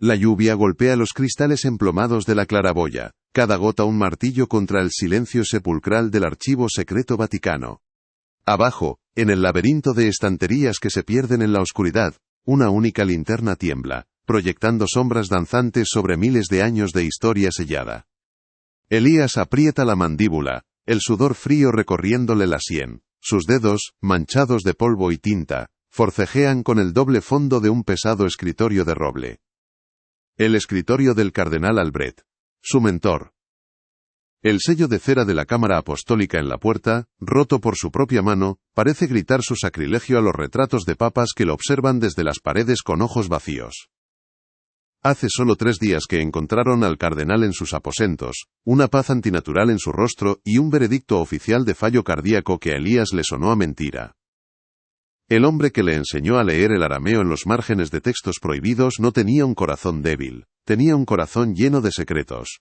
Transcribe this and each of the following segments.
La lluvia golpea los cristales emplomados de la claraboya, cada gota un martillo contra el silencio sepulcral del archivo secreto vaticano. Abajo, en el laberinto de estanterías que se pierden en la oscuridad, una única linterna tiembla, proyectando sombras danzantes sobre miles de años de historia sellada. Elías aprieta la mandíbula, el sudor frío recorriéndole la sien. Sus dedos, manchados de polvo y tinta, forcejean con el doble fondo de un pesado escritorio de roble. El escritorio del cardenal Albret. Su mentor. El sello de cera de la cámara apostólica en la puerta, roto por su propia mano, parece gritar su sacrilegio a los retratos de papas que lo observan desde las paredes con ojos vacíos. Hace solo 3 días que encontraron al cardenal en sus aposentos, una paz antinatural en su rostro y un veredicto oficial de fallo cardíaco que a Elías le sonó a mentira. El hombre que le enseñó a leer el arameo en los márgenes de textos prohibidos no tenía un corazón débil, tenía un corazón lleno de secretos.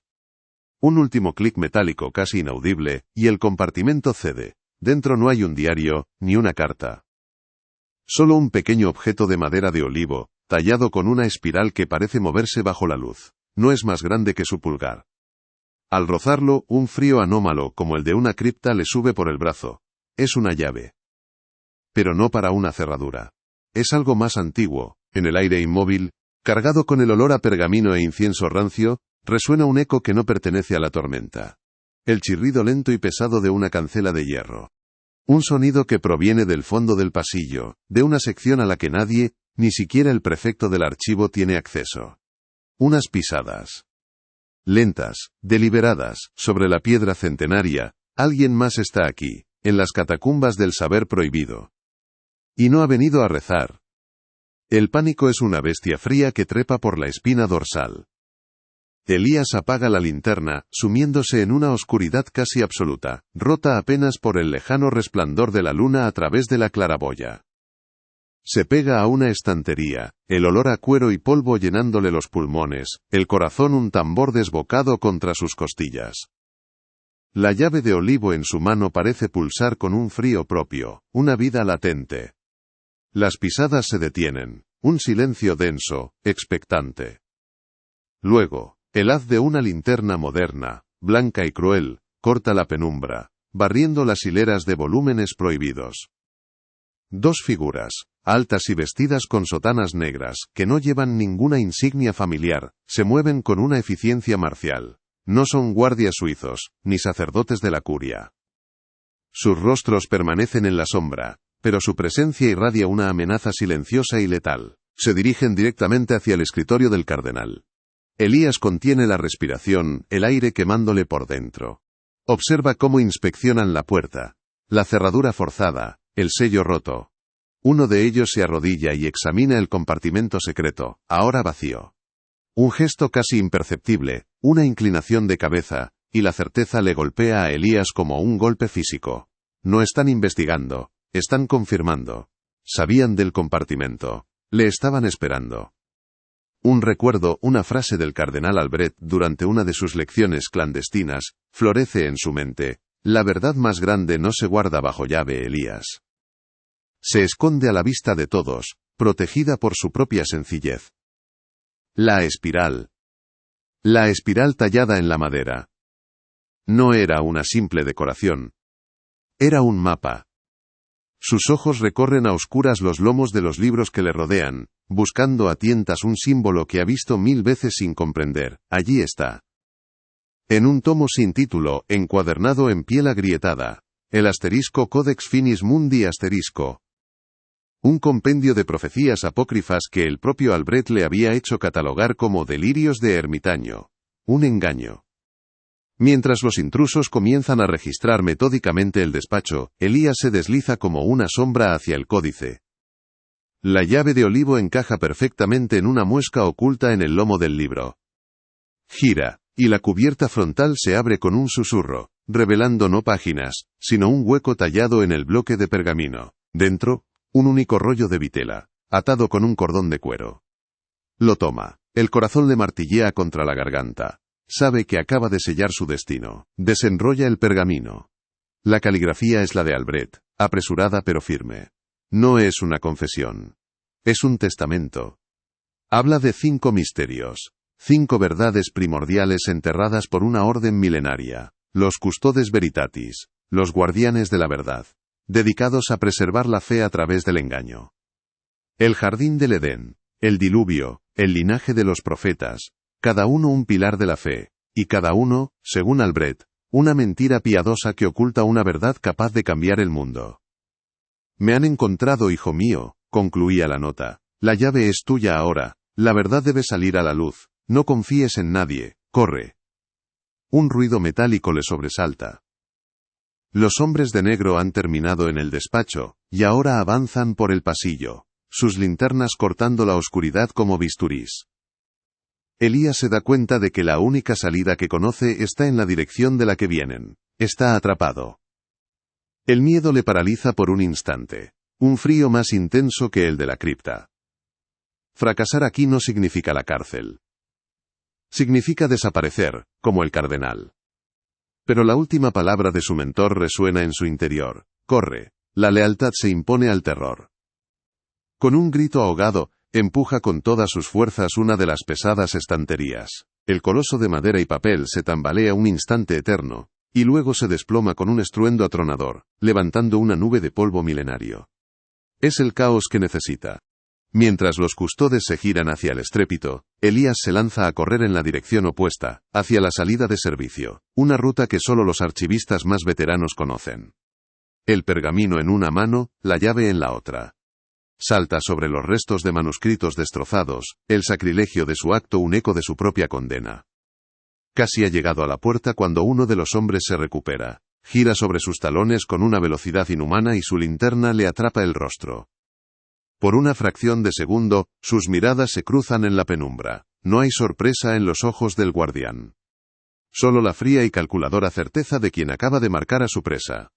Un último clic metálico casi inaudible, y el compartimento cede. Dentro no hay un diario, ni una carta. Solo un pequeño objeto de madera de olivo, tallado con una espiral que parece moverse bajo la luz. No es más grande que su pulgar. Al rozarlo, un frío anómalo como el de una cripta le sube por el brazo. Es una llave. Pero no para una cerradura. Es algo más antiguo. En el aire inmóvil, cargado con el olor a pergamino e incienso rancio, resuena un eco que no pertenece a la tormenta. El chirrido lento y pesado de una cancela de hierro. Un sonido que proviene del fondo del pasillo, de una sección a la que nadie, ni siquiera el prefecto del archivo tiene acceso. Unas pisadas. Lentas, deliberadas, sobre la piedra centenaria. Alguien más está aquí, en las catacumbas del saber prohibido. Y no ha venido a rezar. El pánico es una bestia fría que trepa por la espina dorsal. Elías apaga la linterna, sumiéndose en una oscuridad casi absoluta, rota apenas por el lejano resplandor de la luna a través de la claraboya. Se pega a una estantería, el olor a cuero y polvo llenándole los pulmones, el corazón un tambor desbocado contra sus costillas. La llave de olivo en su mano parece pulsar con un frío propio, una vida latente. Las pisadas se detienen, un silencio denso, expectante. Luego, el haz de una linterna moderna, blanca y cruel, corta la penumbra, barriendo las hileras de volúmenes prohibidos. 2 figuras, altas y vestidas con sotanas negras, que no llevan ninguna insignia familiar, se mueven con una eficiencia marcial. No son guardias suizos, ni sacerdotes de la curia. Sus rostros permanecen en la sombra, pero su presencia irradia una amenaza silenciosa y letal. Se dirigen directamente hacia el escritorio del cardenal. Elías contiene la respiración, el aire quemándole por dentro. Observa cómo inspeccionan la puerta, la cerradura forzada, el sello roto. Uno de ellos se arrodilla y examina el compartimento secreto, ahora vacío. Un gesto casi imperceptible, una inclinación de cabeza, y la certeza le golpea a Elías como un golpe físico. No están investigando, están confirmando. Sabían del compartimento. Le estaban esperando. Un recuerdo, una frase del cardenal Albret durante una de sus lecciones clandestinas, florece en su mente. La verdad más grande no se guarda bajo llave, Elías. Se esconde a la vista de todos, protegida por su propia sencillez. La espiral. La espiral tallada en la madera. No era una simple decoración. Era un mapa. Sus ojos recorren a oscuras los lomos de los libros que le rodean, buscando a tientas un símbolo que ha visto 1000 veces sin comprender. Allí está. En un tomo sin título, encuadernado en piel agrietada. El asterisco Codex Finis Mundi asterisco. Un compendio de profecías apócrifas que el propio Albret le había hecho catalogar como delirios de ermitaño. Un engaño. Mientras los intrusos comienzan a registrar metódicamente el despacho, Elías se desliza como una sombra hacia el códice. La llave de olivo encaja perfectamente en una muesca oculta en el lomo del libro. Gira, y la cubierta frontal se abre con un susurro, revelando no páginas, sino un hueco tallado en el bloque de pergamino. Dentro, un único rollo de vitela, atado con un cordón de cuero. Lo toma. El corazón le martillea contra la garganta. Sabe que acaba de sellar su destino. Desenrolla el pergamino. La caligrafía es la de Albret, apresurada pero firme. No es una confesión. Es un testamento. Habla de 5 misterios. 5 verdades primordiales enterradas por una orden milenaria. Los Custodes Veritatis. Los guardianes de la verdad. Dedicados a preservar la fe a través del engaño. El jardín del Edén. El diluvio. El linaje de los profetas. Cada uno un pilar de la fe. Y cada uno, según Albrecht, una mentira piadosa que oculta una verdad capaz de cambiar el mundo. Me han encontrado, hijo mío, concluía la nota. La llave es tuya ahora. La verdad debe salir a la luz. No confíes en nadie. Corre. Un ruido metálico le sobresalta. Los hombres de negro han terminado en el despacho, y ahora avanzan por el pasillo, sus linternas cortando la oscuridad como bisturís. Elías se da cuenta de que la única salida que conoce está en la dirección de la que vienen. Está atrapado. El miedo le paraliza por un instante. Un frío más intenso que el de la cripta. Fracasar aquí no significa la cárcel. Significa desaparecer, como el cardenal. Pero la última palabra de su mentor resuena en su interior. Corre. La lealtad se impone al terror. Con un grito ahogado, empuja con todas sus fuerzas una de las pesadas estanterías. El coloso de madera y papel se tambalea un instante eterno, y luego se desploma con un estruendo atronador, levantando una nube de polvo milenario. Es el caos que necesita. Mientras los custodes se giran hacia el estrépito, Elías se lanza a correr en la dirección opuesta, hacia la salida de servicio, una ruta que solo los archivistas más veteranos conocen. El pergamino en una mano, la llave en la otra. Salta sobre los restos de manuscritos destrozados, el sacrilegio de su acto un eco de su propia condena. Casi ha llegado a la puerta cuando uno de los hombres se recupera. Gira sobre sus talones con una velocidad inhumana y su linterna le atrapa el rostro. Por una fracción de segundo, sus miradas se cruzan en la penumbra. No hay sorpresa en los ojos del guardián. Solo la fría y calculadora certeza de quien acaba de marcar a su presa.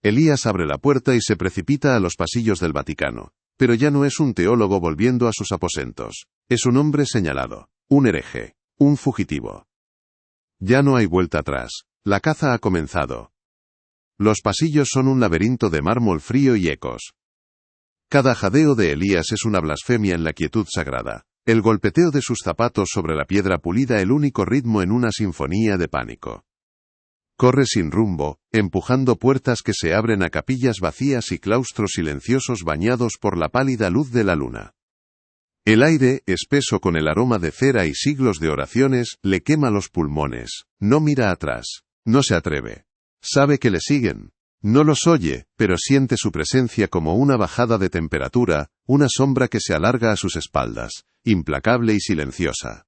Elías abre la puerta y se precipita a los pasillos del Vaticano. Pero ya no es un teólogo volviendo a sus aposentos. Es un hombre señalado. Un hereje. Un fugitivo. Ya no hay vuelta atrás. La caza ha comenzado. Los pasillos son un laberinto de mármol frío y ecos. Cada jadeo de Elías es una blasfemia en la quietud sagrada. El golpeteo de sus zapatos sobre la piedra pulida el único ritmo en una sinfonía de pánico. Corre sin rumbo, empujando puertas que se abren a capillas vacías y claustros silenciosos bañados por la pálida luz de la luna. El aire, espeso con el aroma de cera y siglos de oraciones, le quema los pulmones. No mira atrás. No se atreve. Sabe que le siguen. No los oye, pero siente su presencia como una bajada de temperatura, una sombra que se alarga a sus espaldas, implacable y silenciosa.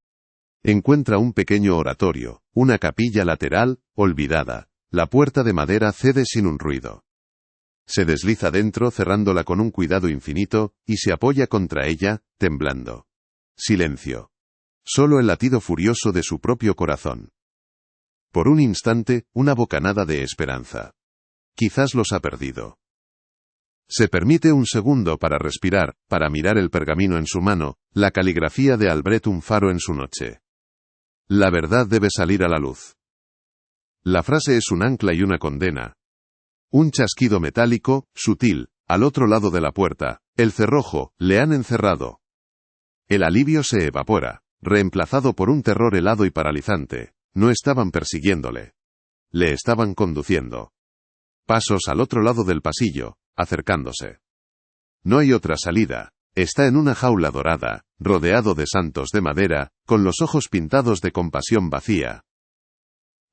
Encuentra un pequeño oratorio, una capilla lateral, olvidada. La puerta de madera cede sin un ruido. Se desliza dentro cerrándola con un cuidado infinito, y se apoya contra ella, temblando. Silencio. Solo el latido furioso de su propio corazón. Por un instante, una bocanada de esperanza. Quizás los ha perdido. Se permite un segundo para respirar, para mirar el pergamino en su mano, la caligrafía de Albrecht un faro en su noche. La verdad debe salir a la luz. La frase es un ancla y una condena. Un chasquido metálico, sutil, al otro lado de la puerta. El cerrojo, le han encerrado. El alivio se evapora, reemplazado por un terror helado y paralizante. No estaban persiguiéndole. Le estaban conduciendo. Pasos al otro lado del pasillo, acercándose. No hay otra salida. Está en una jaula dorada, rodeado de santos de madera, con los ojos pintados de compasión vacía.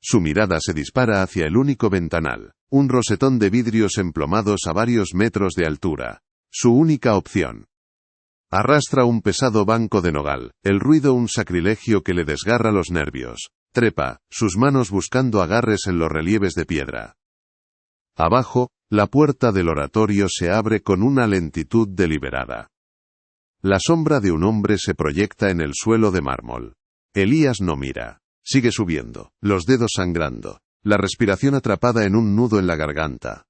Su mirada se dispara hacia el único ventanal, un rosetón de vidrios emplomados a varios metros de altura. Su única opción. Arrastra un pesado banco de nogal, el ruido un sacrilegio que le desgarra los nervios. Trepa, sus manos buscando agarres en los relieves de piedra. Abajo, la puerta del oratorio se abre con una lentitud deliberada. La sombra de un hombre se proyecta en el suelo de mármol. Elías no mira. Sigue subiendo, los dedos sangrando, la respiración atrapada en un nudo en la garganta.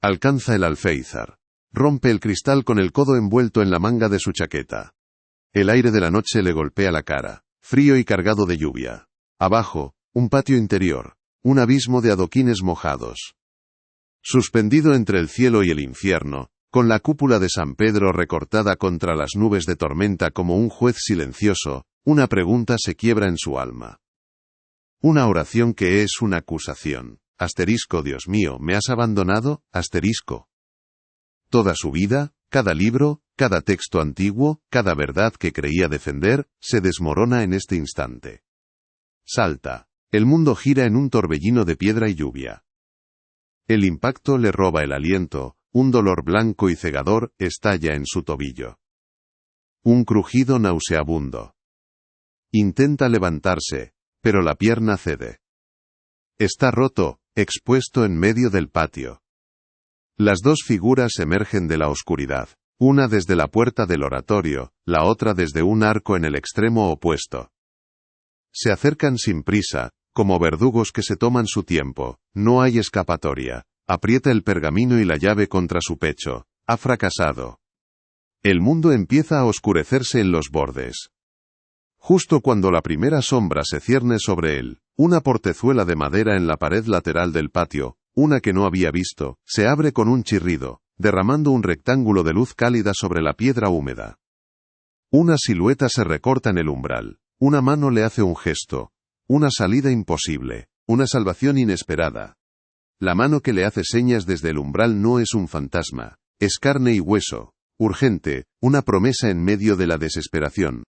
Alcanza el alféizar. Rompe el cristal con el codo envuelto en la manga de su chaqueta. El aire de la noche le golpea la cara, frío y cargado de lluvia. Abajo, un patio interior, un abismo de adoquines mojados. Suspendido entre el cielo y el infierno, Con la cúpula de San Pedro recortada contra las nubes de tormenta como un juez silencioso, una pregunta se quiebra en su alma. Una oración que es una acusación. Dios mío, ¿me has abandonado? Toda su vida, cada libro, cada texto antiguo, cada verdad que creía defender, se desmorona en este instante. Salta. El mundo gira en un torbellino de piedra y lluvia. El impacto le roba el aliento, un dolor blanco y cegador estalla en su tobillo. Un crujido nauseabundo. Intenta levantarse, pero la pierna cede. Está roto, expuesto en medio del patio. Las dos figuras emergen de la oscuridad, una desde la puerta del oratorio, la otra desde un arco en el extremo opuesto. Se acercan sin prisa, como verdugos que se toman su tiempo, no hay escapatoria. Aprieta el pergamino y la llave contra su pecho. Ha fracasado. El mundo empieza a oscurecerse en los bordes. Justo cuando la primera sombra se cierne sobre él, una portezuela de madera en la pared lateral del patio, una que no había visto, se abre con un chirrido, derramando un rectángulo de luz cálida sobre la piedra húmeda. Una silueta se recorta en el umbral. Una mano le hace un gesto. Una salida imposible. Una salvación inesperada. La mano que le hace señas desde el umbral no es un fantasma, es carne y hueso, urgente, una promesa en medio de la desesperación.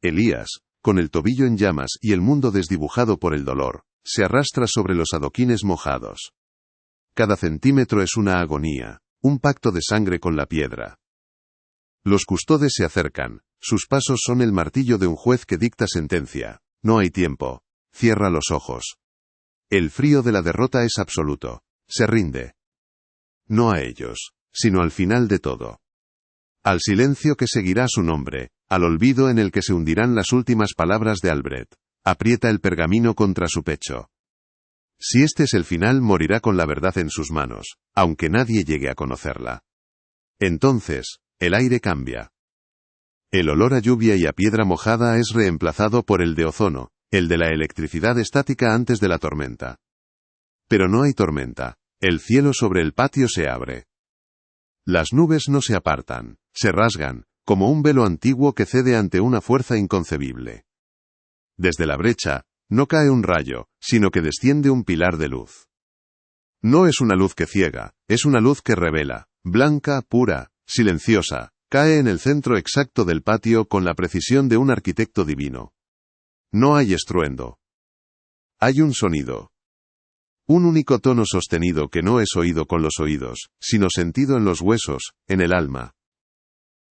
Elías, con el tobillo en llamas y el mundo desdibujado por el dolor, se arrastra sobre los adoquines mojados. Cada centímetro es una agonía, un pacto de sangre con la piedra. Los custodes se acercan, sus pasos son el martillo de un juez que dicta sentencia. No hay tiempo. Cierra los ojos. El frío de la derrota es absoluto. Se rinde. No a ellos, sino al final de todo. Al silencio que seguirá su nombre, al olvido en el que se hundirán las últimas palabras de Albrecht. Aprieta el pergamino contra su pecho. Si este es el final, morirá con la verdad en sus manos, aunque nadie llegue a conocerla. Entonces, el aire cambia. El olor a lluvia y a piedra mojada es reemplazado por el de ozono, el de la electricidad estática antes de la tormenta. Pero no hay tormenta. El cielo sobre el patio se abre. Las nubes no se apartan, se rasgan, como un velo antiguo que cede ante una fuerza inconcebible. Desde la brecha, no cae un rayo, sino que desciende un pilar de luz. No es una luz que ciega, es una luz que revela, blanca, pura, silenciosa, cae en el centro exacto del patio con la precisión de un arquitecto divino. No hay estruendo. Hay un sonido. Un único tono sostenido que no es oído con los oídos, sino sentido en los huesos, en el alma.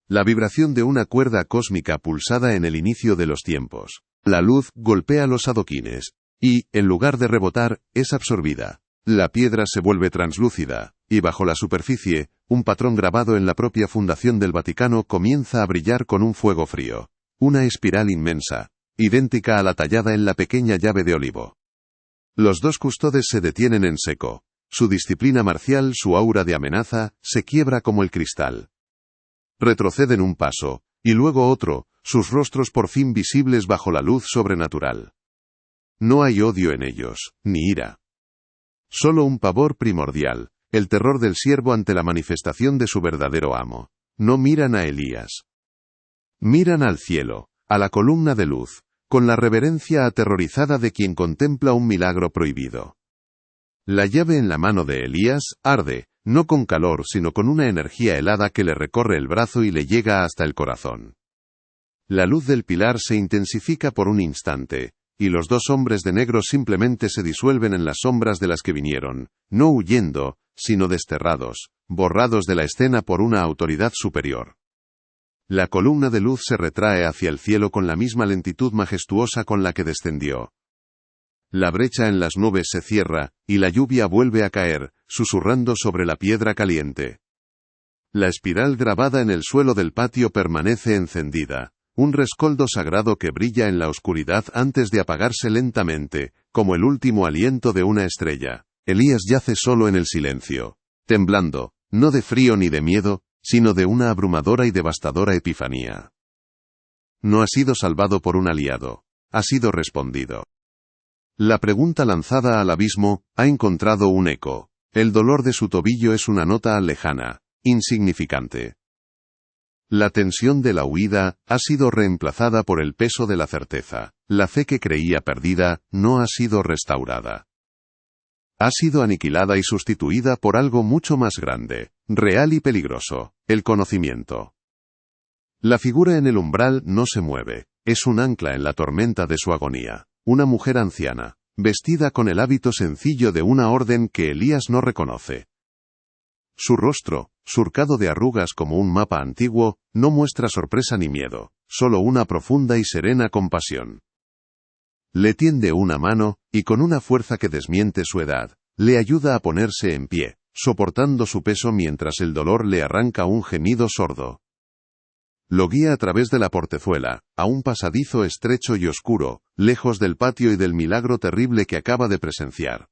La vibración de una cuerda cósmica pulsada en el inicio de los tiempos. La luz golpea los adoquines, y, en lugar de rebotar, es absorbida. La piedra se vuelve translúcida, y bajo la superficie, un patrón grabado en la propia fundación del Vaticano comienza a brillar con un fuego frío. Una espiral inmensa, idéntica a la tallada en la pequeña llave de olivo. Los dos custodes se detienen en seco. Su disciplina marcial, su aura de amenaza, se quiebra como el cristal. Retroceden un paso, y luego otro, sus rostros por fin visibles bajo la luz sobrenatural. No hay odio en ellos, ni ira. Solo un pavor primordial, el terror del siervo ante la manifestación de su verdadero amo. No miran a Elías. Miran al cielo, a la columna de luz, con la reverencia aterrorizada de quien contempla un milagro prohibido. La llave en la mano de Elías arde, no con calor sino con una energía helada que le recorre el brazo y le llega hasta el corazón. La luz del pilar se intensifica por un instante, y los dos hombres de negro simplemente se disuelven en las sombras de las que vinieron, no huyendo, sino desterrados, borrados de la escena por una autoridad superior. La columna de luz se retrae hacia el cielo con la misma lentitud majestuosa con la que descendió. La brecha en las nubes se cierra, y la lluvia vuelve a caer, susurrando sobre la piedra caliente. La espiral grabada en el suelo del patio permanece encendida, un rescoldo sagrado que brilla en la oscuridad antes de apagarse lentamente, como el último aliento de una estrella. Elías yace solo en el silencio, temblando, no de frío ni de miedo, sino de una abrumadora y devastadora epifanía. No ha sido salvado por un aliado, ha sido respondido. La pregunta lanzada al abismo ha encontrado un eco. El dolor de su tobillo es una nota lejana, insignificante. La tensión de la huida ha sido reemplazada por el peso de la certeza. La fe que creía perdida no ha sido restaurada. Ha sido aniquilada y sustituida por algo mucho más grande, real y peligroso: el conocimiento. La figura en el umbral no se mueve, es un ancla en la tormenta de su agonía. Una mujer anciana, vestida con el hábito sencillo de una orden que Elías no reconoce. Su rostro, surcado de arrugas como un mapa antiguo, no muestra sorpresa ni miedo, solo una profunda y serena compasión. Le tiende una mano, y con una fuerza que desmiente su edad, le ayuda a ponerse en pie, soportando su peso mientras el dolor le arranca un gemido sordo. Lo guía a través de la portezuela, a un pasadizo estrecho y oscuro, lejos del patio y del milagro terrible que acaba de presenciar.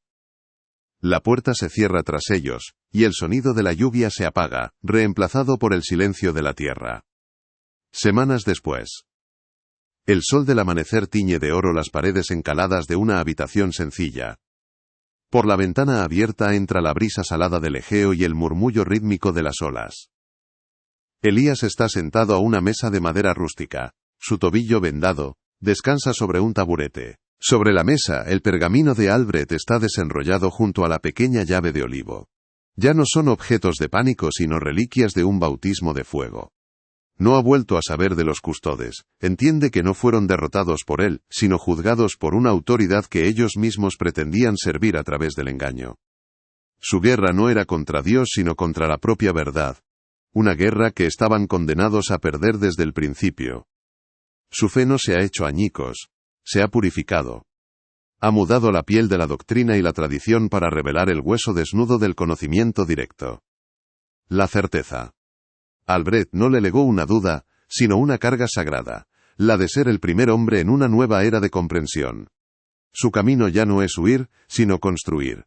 La puerta se cierra tras ellos, y el sonido de la lluvia se apaga, reemplazado por el silencio de la tierra. Semanas después. El sol del amanecer tiñe de oro las paredes encaladas de una habitación sencilla. Por la ventana abierta entra la brisa salada del Egeo y el murmullo rítmico de las olas. Elías está sentado a una mesa de madera rústica. Su tobillo vendado, descansa sobre un taburete. Sobre la mesa, el pergamino de Albrecht está desenrollado junto a la pequeña llave de olivo. Ya no son objetos de pánico sino reliquias de un bautismo de fuego. No ha vuelto a saber de los custodes, entiende que no fueron derrotados por él, sino juzgados por una autoridad que ellos mismos pretendían servir a través del engaño. Su guerra no era contra Dios sino contra la propia verdad. Una guerra que estaban condenados a perder desde el principio. Su fe no se ha hecho añicos. Se ha purificado. Ha mudado la piel de la doctrina y la tradición para revelar el hueso desnudo del conocimiento directo. La certeza. Albrecht no le legó una duda, sino una carga sagrada, la de ser el primer hombre en una nueva era de comprensión. Su camino ya no es huir, sino construir.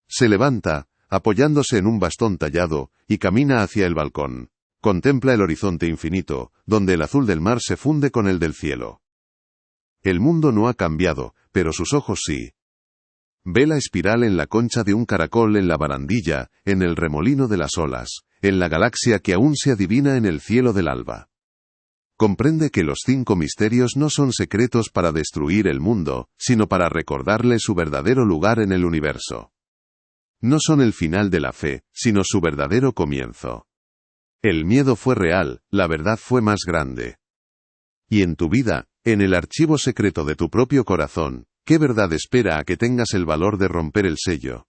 Se levanta, apoyándose en un bastón tallado, y camina hacia el balcón. Contempla el horizonte infinito, donde el azul del mar se funde con el del cielo. El mundo no ha cambiado, pero sus ojos sí. Ve la espiral en la concha de un caracol en la barandilla, en el remolino de las olas, en la galaxia que aún se adivina en el cielo del alba. Comprende que los 5 misterios no son secretos para destruir el mundo, sino para recordarle su verdadero lugar en el universo. No son el final de la fe, sino su verdadero comienzo. El miedo fue real, la verdad fue más grande. Y en tu vida, en el archivo secreto de tu propio corazón, ¿qué verdad espera a que tengas el valor de romper el sello?